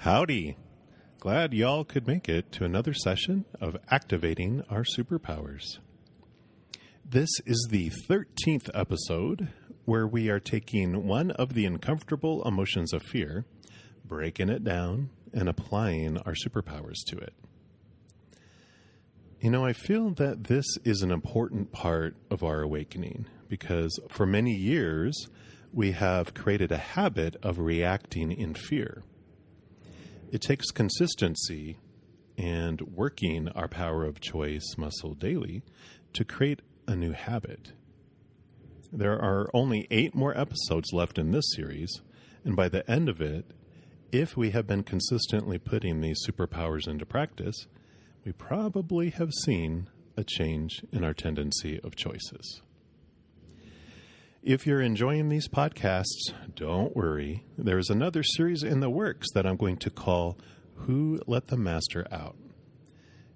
Howdy. Glad y'all could make it to another session of Activating Our Superpowers. This is the 13th episode where we are taking one of the uncomfortable emotions of fear, breaking it down, and applying our superpowers to it. You know, I feel that this is an important part of our awakening because for many years we have created a habit of reacting in fear. It takes consistency and working our power of choice muscle daily to create a new habit. There are only 8 more episodes left in this series, and by the end of it, if we have been consistently putting these superpowers into practice, we probably have seen a change in our tendency of choices. If you're enjoying these podcasts, don't worry. There's another series in the works that I'm going to call Who Let the Master Out?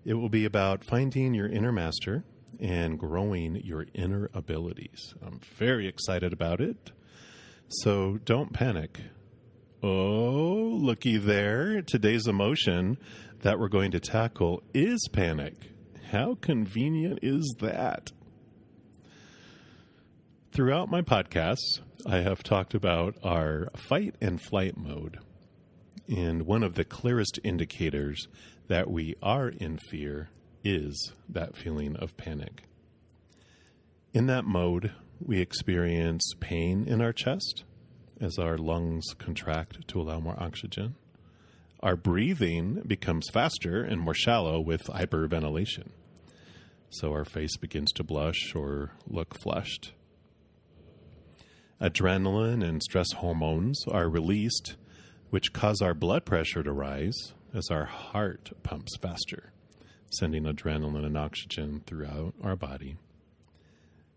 It will be about finding your inner master and growing your inner abilities. I'm very excited about it, so don't panic. Oh, looky there. Today's emotion that we're going to tackle is panic. How convenient is that? Throughout my podcasts, I have talked about our fight and flight mode. And one of the clearest indicators that we are in fear is that feeling of panic. In that mode, we experience pain in our chest as our lungs contract to allow more oxygen. Our breathing becomes faster and more shallow with hyperventilation. So our face begins to blush or look flushed. Adrenaline and stress hormones are released, which cause our blood pressure to rise as our heart pumps faster, sending adrenaline and oxygen throughout our body.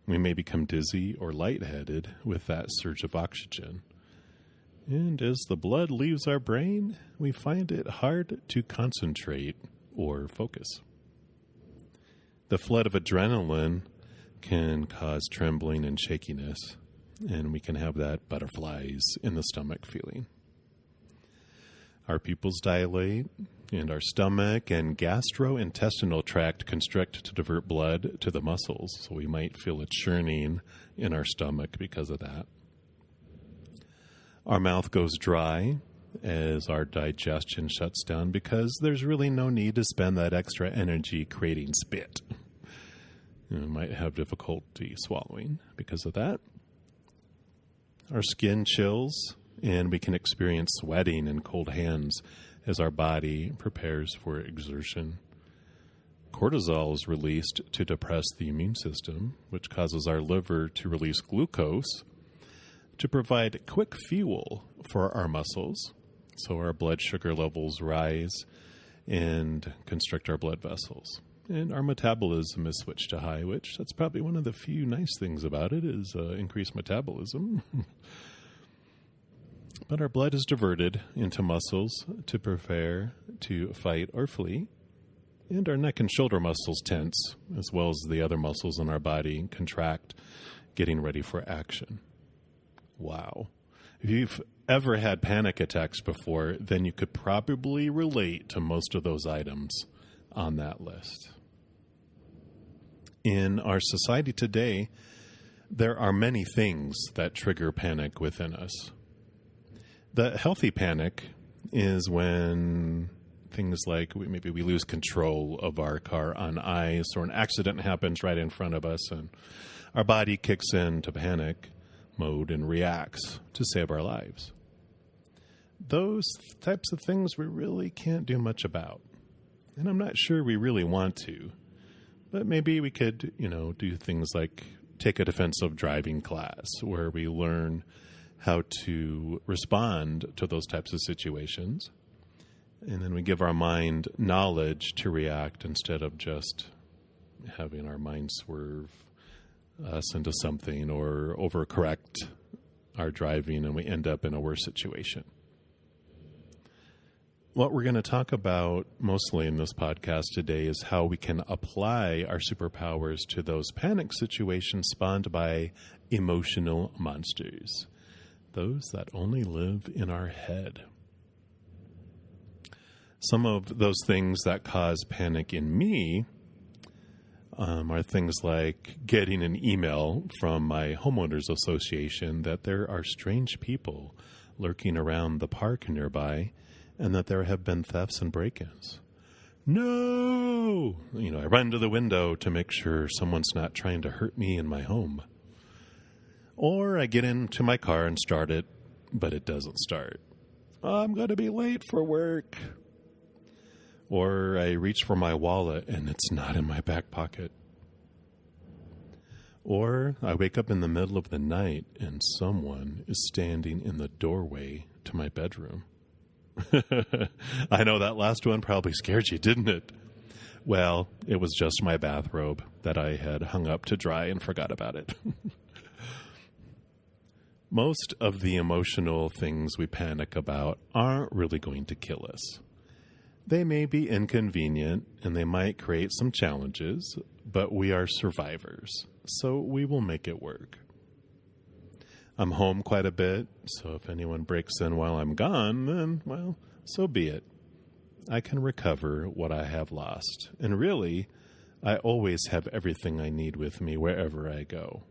We may become dizzy or lightheaded with that surge of oxygen. And as the blood leaves our brain, we find it hard to concentrate or focus. The flood of adrenaline can cause trembling and shakiness, and we can have that butterflies in the stomach feeling. Our pupils dilate, and our stomach and gastrointestinal tract constrict to divert blood to the muscles, so we might feel a churning in our stomach because of that. Our mouth goes dry as our digestion shuts down because there's really no need to spend that extra energy creating spit. We might have difficulty swallowing because of that. Our skin chills, and we can experience sweating and cold hands as our body prepares for exertion. Cortisol is released to depress the immune system, which causes our liver to release glucose to provide quick fuel for our muscles, so our blood sugar levels rise and constrict our blood vessels. And our metabolism is switched to high, which that's probably one of the few nice things about it is increased metabolism. But our blood is diverted into muscles to prepare to fight or flee. And our neck and shoulder muscles tense, as well as the other muscles in our body contract, getting ready for action. Wow. If you've ever had panic attacks before, then you could probably relate to most of those items on that list. In our society today, there are many things that trigger panic within us. The healthy panic is when things like maybe we lose control of our car on ice, or an accident happens right in front of us and our body kicks into panic mode and reacts to save our lives. Those types of things we really can't do much about. And I'm not sure we really want to. But maybe we could, do things like take a defensive driving class where we learn how to respond to those types of situations. And then we give our mind knowledge to react instead of just having our mind swerve us into something or overcorrect our driving and we end up in a worse situation. What we're going to talk about mostly in this podcast today is how we can apply our superpowers to those panic situations spawned by emotional monsters, those that only live in our head. Some of those things that cause panic in me are things like getting an email from my homeowners association that there are strange people lurking around the park nearby and that there have been thefts and break-ins. No! I run to the window to make sure someone's not trying to hurt me in my home. Or I get into my car and start it, but it doesn't start. I'm going to be late for work. Or I reach for my wallet and it's not in my back pocket. Or I wake up in the middle of the night and someone is standing in the doorway to my bedroom. I know that last one probably scared you, didn't it? Well, it was just my bathrobe that I had hung up to dry and forgot about it. Most of the emotional things we panic about aren't really going to kill us. They may be inconvenient and they might create some challenges, but we are survivors, so we will make it work. I'm home quite a bit, so if anyone breaks in while I'm gone, then, well, so be it. I can recover what I have lost. And really, I always have everything I need with me wherever I go,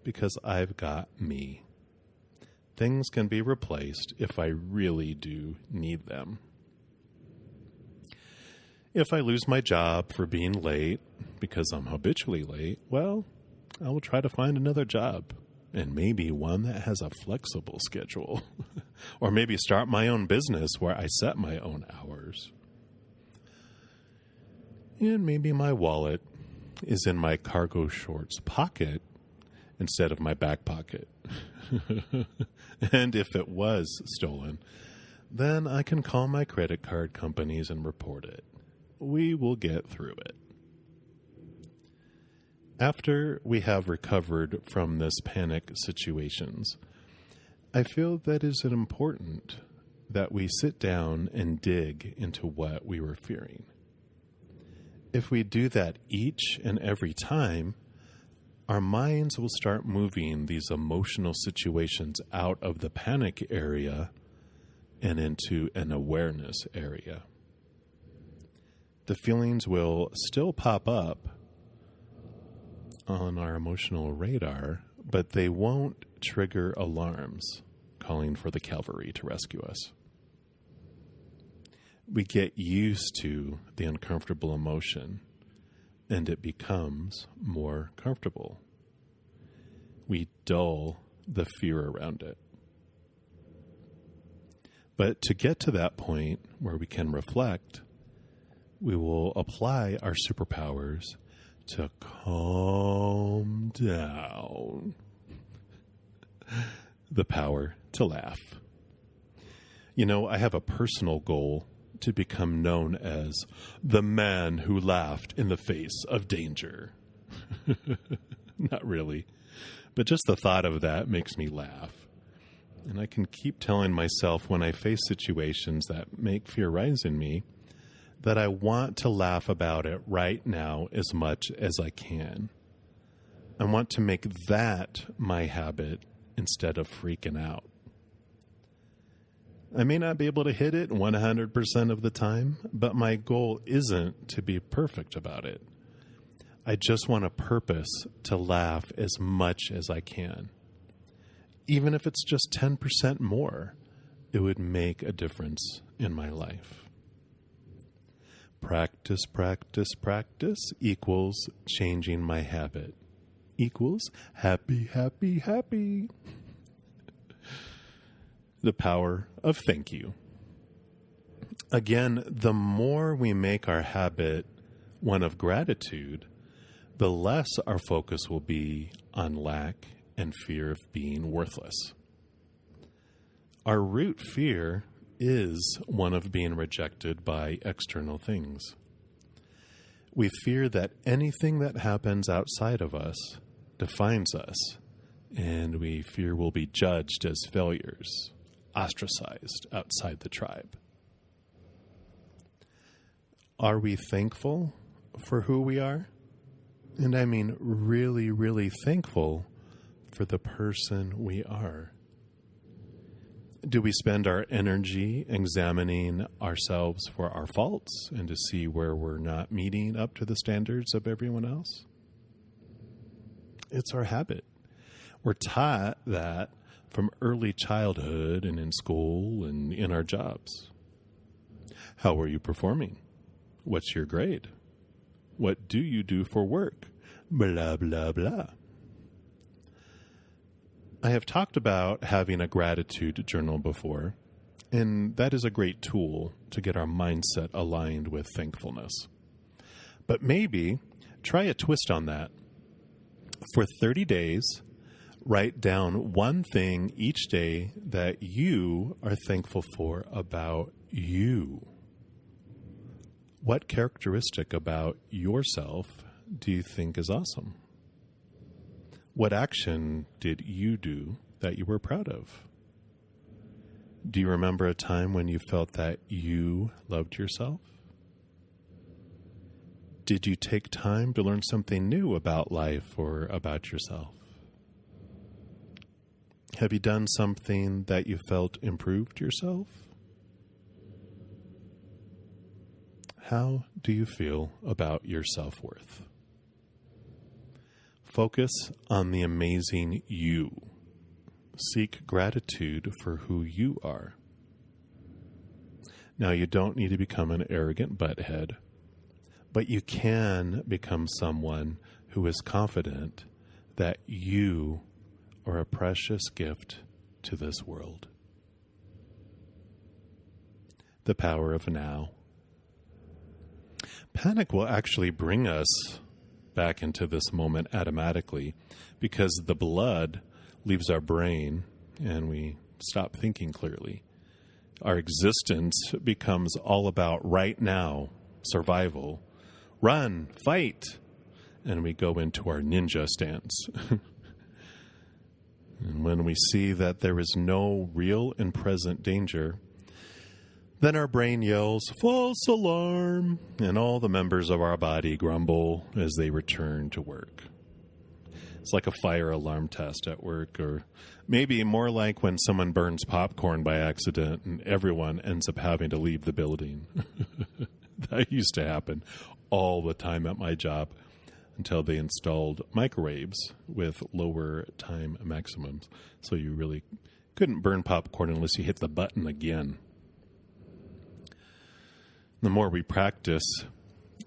because I've got me. Things can be replaced if I really do need them. If I lose my job for being late, because I'm habitually late, well, I will try to find another job. And maybe one that has a flexible schedule. Or maybe start my own business where I set my own hours. And maybe my wallet is in my cargo shorts pocket instead of my back pocket. And if it was stolen, then I can call my credit card companies and report it. We will get through it. After we have recovered from this panic situations, I feel that it is important that we sit down and dig into what we were fearing. If we do that each and every time, our minds will start moving these emotional situations out of the panic area and into an awareness area. The feelings will still pop up on our emotional radar, but they won't trigger alarms calling for the cavalry to rescue us. We get used to the uncomfortable emotion, and it becomes more comfortable. We dull the fear around it. But to get to that point where we can reflect, we will apply our superpowers to calm down. The power to laugh. I have a personal goal to become known as the man who laughed in the face of danger. Not really, but just the thought of that makes me laugh. And I can keep telling myself when I face situations that make fear rise in me that I want to laugh about it right now as much as I can. I want to make that my habit instead of freaking out. I may not be able to hit it 100% of the time, but my goal isn't to be perfect about it. I just want a purpose to laugh as much as I can. Even if it's just 10% more, it would make a difference in my life. Practice, practice, practice equals changing my habit. Equals happy, happy, happy. The power of thank you. Again, the more we make our habit one of gratitude, the less our focus will be on lack and fear of being worthless. Our root fear is one of being rejected by external things. We fear that anything that happens outside of us defines us, and we fear we'll be judged as failures, ostracized outside the tribe. Are we thankful for who we are? And I mean really, really thankful for the person we are. Do we spend our energy examining ourselves for our faults and to see where we're not meeting up to the standards of everyone else? It's our habit. We're taught that from early childhood and in school and in our jobs. How are you performing? What's your grade? What do you do for work? Blah, blah, blah. I have talked about having a gratitude journal before, and that is a great tool to get our mindset aligned with thankfulness. But maybe try a twist on that. For 30 days, write down one thing each day that you are thankful for about you. What characteristic about yourself do you think is awesome? What action did you do that you were proud of? Do you remember a time when you felt that you loved yourself? Did you take time to learn something new about life or about yourself? Have you done something that you felt improved yourself? How do you feel about your self-worth? Focus on the amazing you. Seek gratitude for who you are. Now, you don't need to become an arrogant butthead, but you can become someone who is confident that you are a precious gift to this world. The power of now. Panic will actually bring us back into this moment automatically because the blood leaves our brain and we stop thinking clearly. Our existence becomes all about right now, survival, run, fight, and we go into our ninja stance. And when we see that there is no real and present danger, then our brain yells, false alarm, and all the members of our body grumble as they return to work. It's like a fire alarm test at work, or maybe more like when someone burns popcorn by accident and everyone ends up having to leave the building. That used to happen all the time at my job until they installed microwaves with lower time maximums. So you really couldn't burn popcorn unless you hit the button again. The more we practice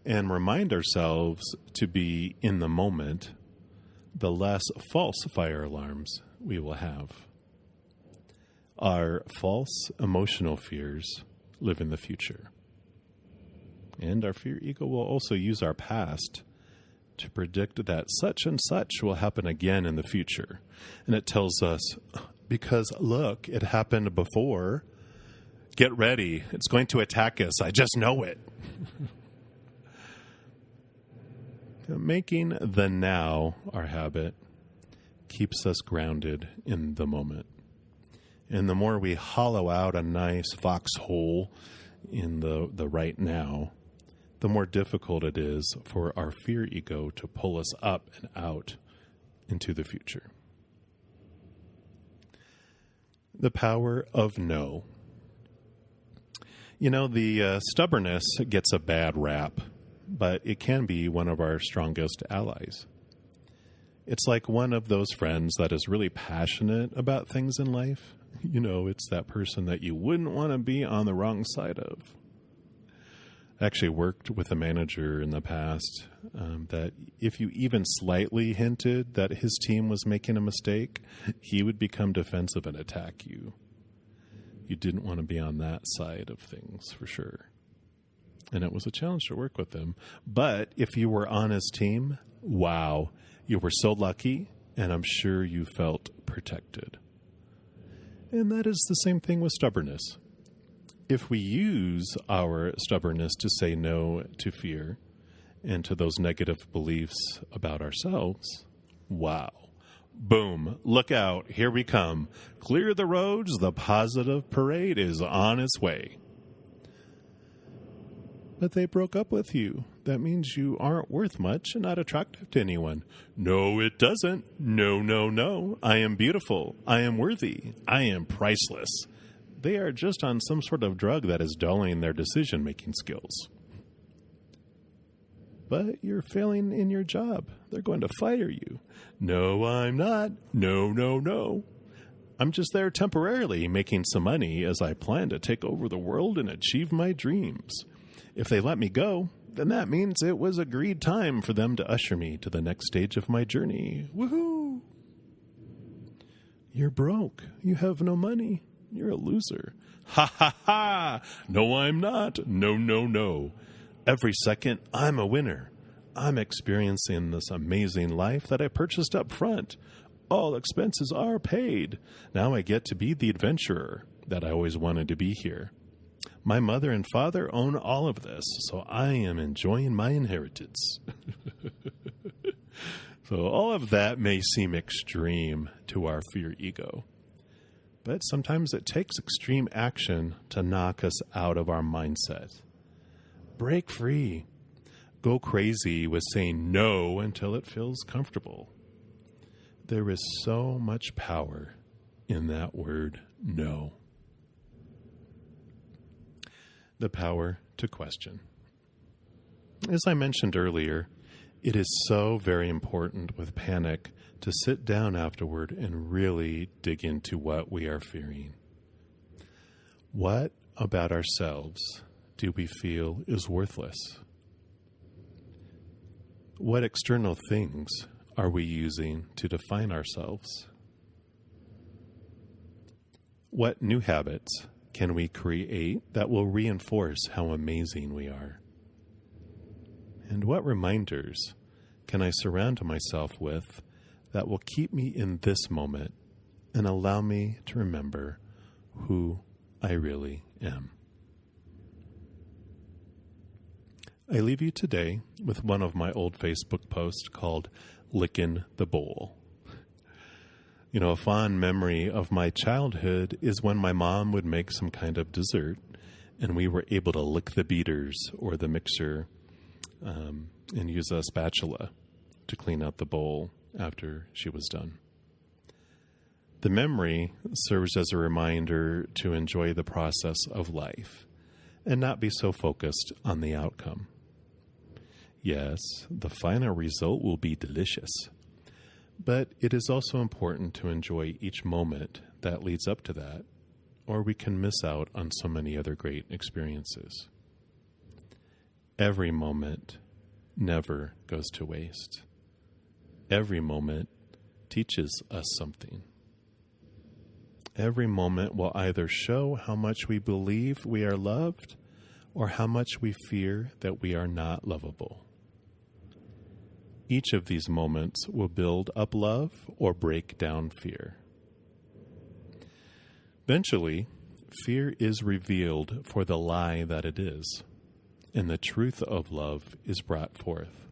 and remind ourselves to be in the moment, the less false fire alarms we will have. Our false emotional fears live in the future. And our fear ego will also use our past to predict that such and such will happen again in the future. And it tells us, because look, it happened before. Get ready. It's going to attack us. I just know it. Making the now our habit keeps us grounded in the moment. And the more we hollow out a nice foxhole in the right now, the more difficult it is for our fear ego to pull us up and out into the future. The power of no. You know, the stubbornness gets a bad rap, but it can be one of our strongest allies. It's like one of those friends that is really passionate about things in life. You know, it's that person that you wouldn't want to be on the wrong side of. I actually worked with a manager in the past that if you even slightly hinted that his team was making a mistake, he would become defensive and attack you. You didn't want to be on that side of things, for sure. And it was a challenge to work with him. But if you were on his team, wow, you were so lucky, and I'm sure you felt protected. And that is the same thing with stubbornness. If we use our stubbornness to say no to fear and to those negative beliefs about ourselves, wow. Boom, look out, here we come. Clear the roads, the positive parade is on its way. But they broke up with you. That means you aren't worth much and not attractive to anyone. No, it doesn't. No, no, no. I am beautiful. I am worthy. I am priceless. they are just on some sort of drug that is dulling their decision-making skills. But you're failing in your job. They're going to fire you. No, I'm not. No, no, no. I'm just there temporarily making some money as I plan to take over the world and achieve my dreams. If they let me go, then that means it was agreed time for them to usher me to the next stage of my journey. Woohoo! You're broke. You have no money. You're a loser. Ha ha ha! No, I'm not. No, no, no. Every second, I'm a winner. I'm experiencing this amazing life that I purchased up front. All expenses are paid. Now I get to be the adventurer that I always wanted to be here. My mother and father own all of this, so I am enjoying my inheritance. So all of that may seem extreme to our fear ego, but sometimes it takes extreme action to knock us out of our mindset. Break free. Go crazy with saying no until it feels comfortable. There is so much power in that word, no. The power to question. As I mentioned earlier, it is so very important with panic to sit down afterward and really dig into what we are fearing. What about ourselves do we feel is worthless? What external things are we using to define ourselves? What new habits can we create that will reinforce how amazing we are? And what reminders can I surround myself with that will keep me in this moment and allow me to remember who I really am? I leave you today with one of my old Facebook posts called Lickin the Bowl. You know, a fond memory of my childhood is when my mom would make some kind of dessert and we were able to lick the beaters or the mixer and use a spatula to clean out the bowl after she was done. The memory serves as a reminder to enjoy the process of life and not be so focused on the outcome. Yes, the final result will be delicious, but it is also important to enjoy each moment that leads up to that, or we can miss out on so many other great experiences. Every moment never goes to waste. Every moment teaches us something. Every moment will either show how much we believe we are loved or how much we fear that we are not lovable. Each of these moments will build up love or break down fear. Eventually, fear is revealed for the lie that it is, and the truth of love is brought forth.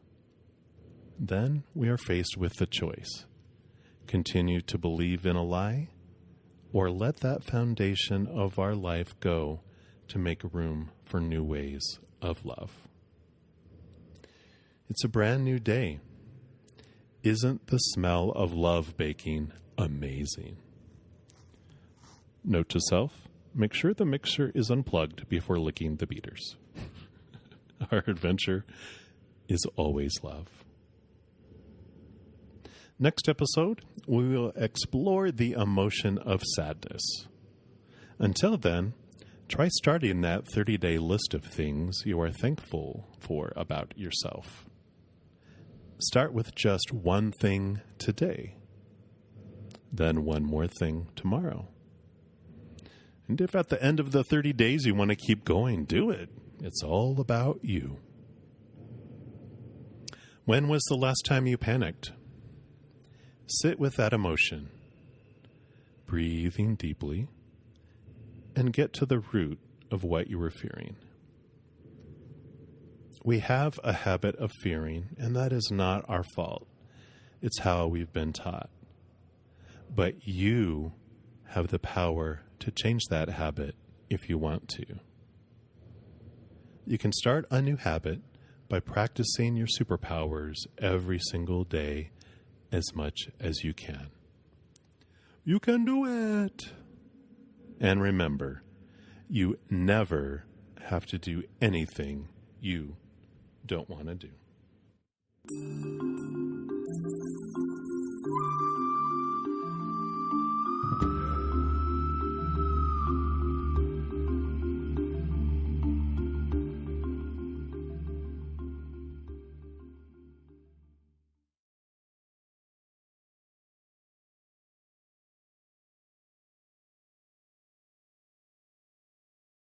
Then we are faced with the choice: continue to believe in a lie, or let that foundation of our life go to make room for new ways of love. It's a brand new day. Isn't the smell of love baking amazing? Note to self, make sure the mixer is unplugged before licking the beaters. Our adventure is always love. Next episode, we will explore the emotion of sadness. Until then, try starting that 30-day list of things you are thankful for about yourself. Start with just one thing today, then one more thing tomorrow. And if at the end of the 30 days you want to keep going, do it. It's all about you. When was the last time you panicked? Sit with that emotion, breathing deeply, and get to the root of what you were fearing. We have a habit of fearing, and that is not our fault. It's how we've been taught. But you have the power to change that habit if you want to. You can start a new habit by practicing your superpowers every single day as much as you can. You can do it! And remember, you never have to do anything you don't want to do.